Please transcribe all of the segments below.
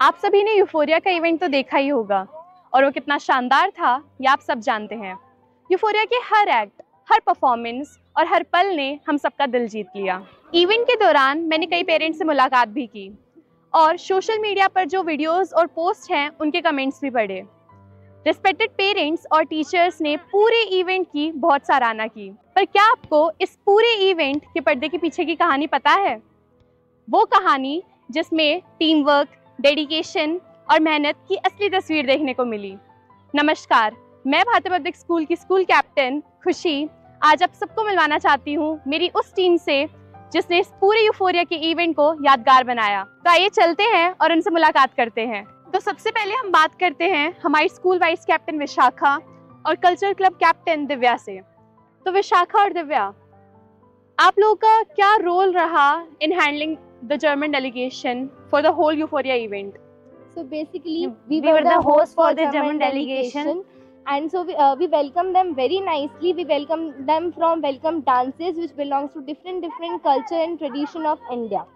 आप सभी ने यूफोरिया का इवेंट तो देखा ही होगा और वो कितना शानदार था ये आप सब जानते हैं। यूफोरिया के हर एक्ट, हर परफॉर्मेंस और हर पल ने हम सबका दिल जीत लिया। इवेंट के दौरान मैंने कई पेरेंट्स से मुलाकात भी की और सोशल मीडिया पर जो वीडियोस और पोस्ट हैं उनके कमेंट्स भी पढ़े। रिस्पेक्टेड पेरेंट्स और टीचर्स ने पूरे इवेंट की बहुत सराहना की। पर क्या आपको इस पूरे इवेंट के पर्दे के पीछे की कहानी पता है? वो कहानी जिसमें टीम वर्क, डेडिकेशन और मेहनत की असली तस्वीर देखने को मिली। नमस्कार, मैं भारतीय पब्लिक स्कूल की स्कूल कैप्टन खुशी आज आप सबको मिलवाना चाहती हूँ मेरी उस टीम से जिसने इस पूरे यूफोरिया के इवेंट को यादगार बनाया। तो आइए चलते हैं और उनसे मुलाकात करते हैं। तो सबसे पहले हम बात करते हैं हमारी स्कूल वाइस कैप्टन विशाखा और कल्चरल क्लब कैप्टन दिव्या से। तो विशाखा और दिव्या, आप लोगों का क्या रोल रहा in handling the German delegation for the whole Euphoria event? So basically, we were the host for the German delegation, and so we welcome them very nicely. We welcome them from welcome dances, which belongs to different culture and tradition of India.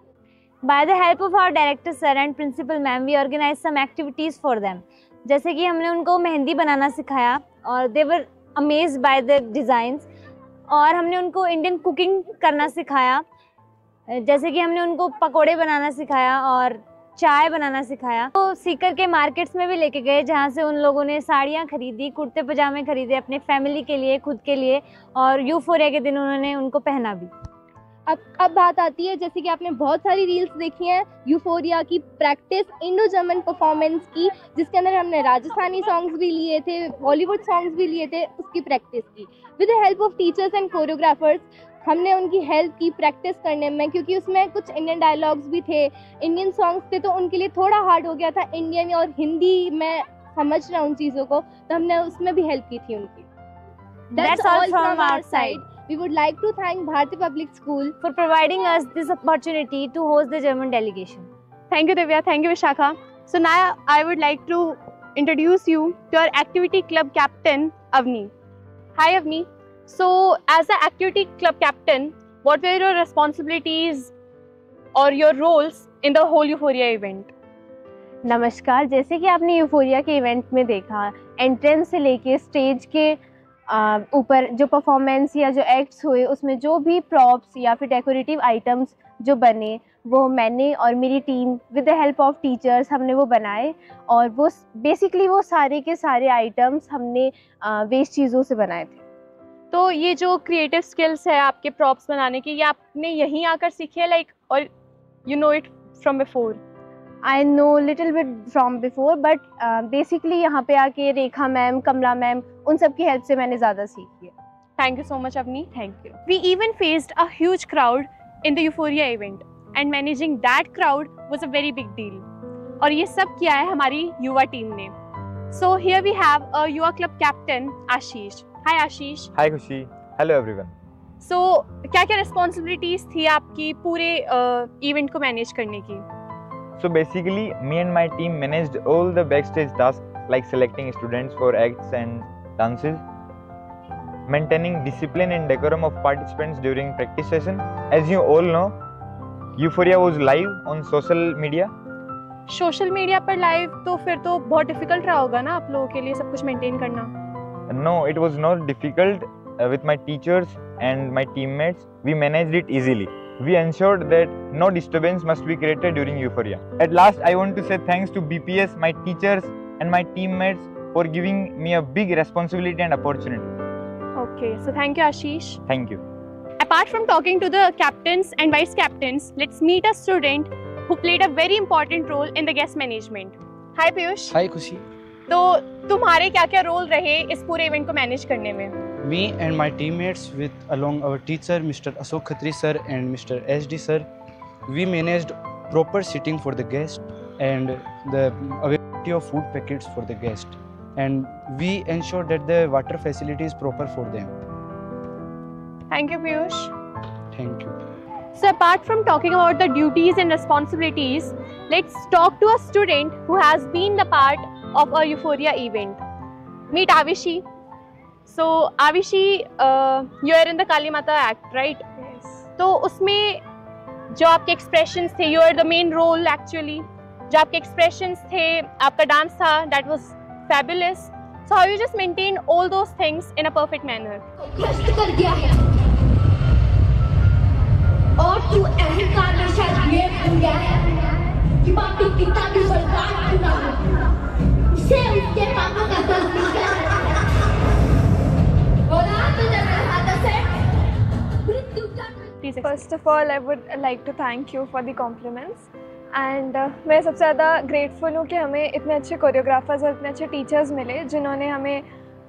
By the help of our director sir and principal ma'am, we organized some activities for them. जैसे कि हमने उनको मेहंदी बनाना सिखाया और they were amazed by the designs, और हमने उनको Indian cooking करना सिखाया। जैसे कि हमने उनको पकोड़े बनाना सिखाया और चाय बनाना सिखाया। तो सीकर के मार्केट्स में भी लेके गए जहाँ से उन लोगों ने साड़ियाँ खरीदी, कुर्ते पजामे खरीदे अपने फैमिली के लिए, खुद के लिए, और यूफोरिया के दिन उन्होंने उनको पहना भी। अब बात आती है, जैसे कि आपने बहुत सारी रील्स देखी हैं यूफोरिया की प्रैक्टिस इंडो जर्मन परफॉर्मेंस की, जिसके अंदर हमने राजस्थानी सॉन्ग्स भी लिए थे, बॉलीवुड सॉन्ग्स भी लिए थे, उसकी प्रैक्टिस की with the help of teachers and choreographers. हमने उनकी हेल्प की प्रैक्टिस करने में, क्योंकि उसमें कुछ इंडियन डायलॉग्स भी थे, इंडियन सॉन्ग्स थे, तो उनके लिए थोड़ा हार्ड हो गया था इंडियन और हिंदी में समझ रहा उन चीज़ों को, तो हमने उसमें भी हेल्प की थी उनकी। That's all from our side. We would like to thank Bharati Public School for providing us this opportunity to host the German delegation. Thank you Divya, thank you Vishakha. So now I would like to introduce you to our activity club captain Avni. Hi Avni. So as the activity club captain, what were your responsibilities or your roles in the whole Euphoria event? नमस्कार, जैसे कि आपने euphoria के event में देखा, entrance से लेके stage के ऊपर जो परफॉर्मेंस या जो एक्ट्स हुए, उसमें जो भी प्रॉप्स या फिर डेकोरेटिव आइटम्स जो बने, वो मैंने और मेरी team with the help of teachers हमने वो बनाए। और वो बेसिकली वो सारे के सारे आइटम्स हमने वेस्ट चीज़ों से बनाए थे। तो ये जो क्रिएटिव स्किल्स है आपके प्रॉप्स बनाने की, ये आपने यहीं आकर सीखी है लाइक, और you know it from before? I know little bit from before, but basically यहाँ पे आके रेखा मैम, कमला मैम, उन सब की हेल्प से मैंने ज़्यादा सीखी है। Thank you so much Avni. Thank you. We even faced a huge crowd in the Euphoria event and managing that crowd was a very big deal. और ये सब किया है हमारी युवा टीम ने। So here we have a युवा club captain Ashish. Hi Ashish. Hi Khushi. Hello everyone. So क्या-क्या responsibilities थी आपकी पूरे event को manage करने की? So basically, me and my team managed all the backstage tasks like selecting students for acts and dances, maintaining discipline and decorum of participants during practice session. As you all know, Euphoria was live on social media. Social media पर live तो फिर तो बहुत difficult रहा होगा ना आप लोगों के लिए सब कुछ maintain करना? No, it was not difficult. With my teachers and my teammates, we managed it easily. We ensured that no disturbance must be created during Euphoria. At last, I want to say thanks to BPS, my teachers and my teammates for giving me a big responsibility and opportunity. Okay, so thank you Ashish. Thank you. Apart from talking to the captains and vice captains, let's meet a student who played a very important role in the guest management. Hi Piyush. Hi Khushi. तो तुम्हारे क्या-क्या role रहे इस पूरे event को manage करने में? Me and my teammates with along our teacher Mr. Ashok Khatri sir and Mr. SD sir, we managed proper seating for the guest and the availability of food packets for the guest, and we ensured that the water facility is proper for them. Thank you Piyush. Thank you. So apart from talking about the duties and responsibilities, let's talk to a student who has been the part of a Euphoria event. Meet Avishi. So Avishi, you are in the Kali Mata act, right? Yes. तो उसमें जो आपके expressions थे, you are the main role actually. जो आपके expressions थे, आपका dance था, that was fabulous. So how you just maintain all those things in a perfect manner? कष्ट कर गया है और तू अहंकार में शायद ये भूल गया है कि बाप के पिता की बर्बाद चुना है उसे उसके पापों का दर्द निकला है और आज तुझे मेरे हाथों से मृत्यु का First of all, I would like to thank you for the compliments. And मैं सबसे ज़्यादा ग्रेटफुल हूँ कि हमें इतने अच्छे कोरियोग्राफर्स और इतने अच्छे टीचर्स मिले जिन्होंने हमें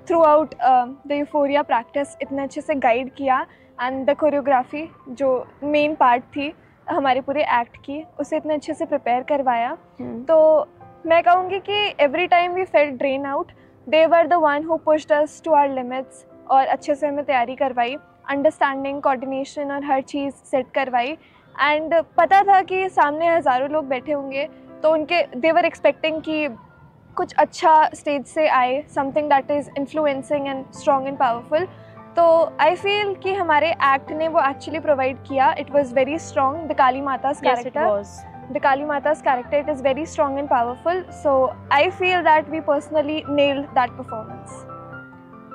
through out the euphoria practice इतने अच्छे से गाइड किया एंड द कोरियोग्राफी जो मेन पार्ट थी हमारे पूरे एक्ट की उसे इतने अच्छे से प्रिपेयर करवाया। तो मैं कहूँगी कि every time we felt drain out, they were the one who pushed us to our limits और अच्छे से हमें तैयारी करवाई, अंडरस्टैंडिंग, कोऑर्डिनेशन और हर चीज़ सेट करवाई। एंड पता था कि सामने हज़ारों लोग बैठे होंगे तो उनके दे वर एक्सपेक्टिंग कि कुछ अच्छा स्टेज से आए, something that is influencing and strong and powerful. तो आई फील कि हमारे एक्ट ने वो एक्चुअली प्रोवाइड किया। It was very strong, the Kali Mata's character, the Kali Mata's character, it is very strong and powerful. So I feel that we personally nailed that performance.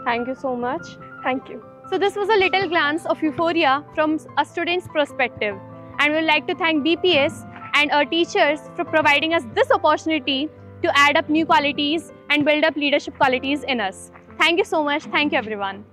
Thank you so much. Thank you. So this was a little glance of Euphoria from a student's perspective, and we would like to thank BPS and our teachers for providing us this opportunity to add up new qualities and build up leadership qualities in us. Thank you so much. Thank you everyone.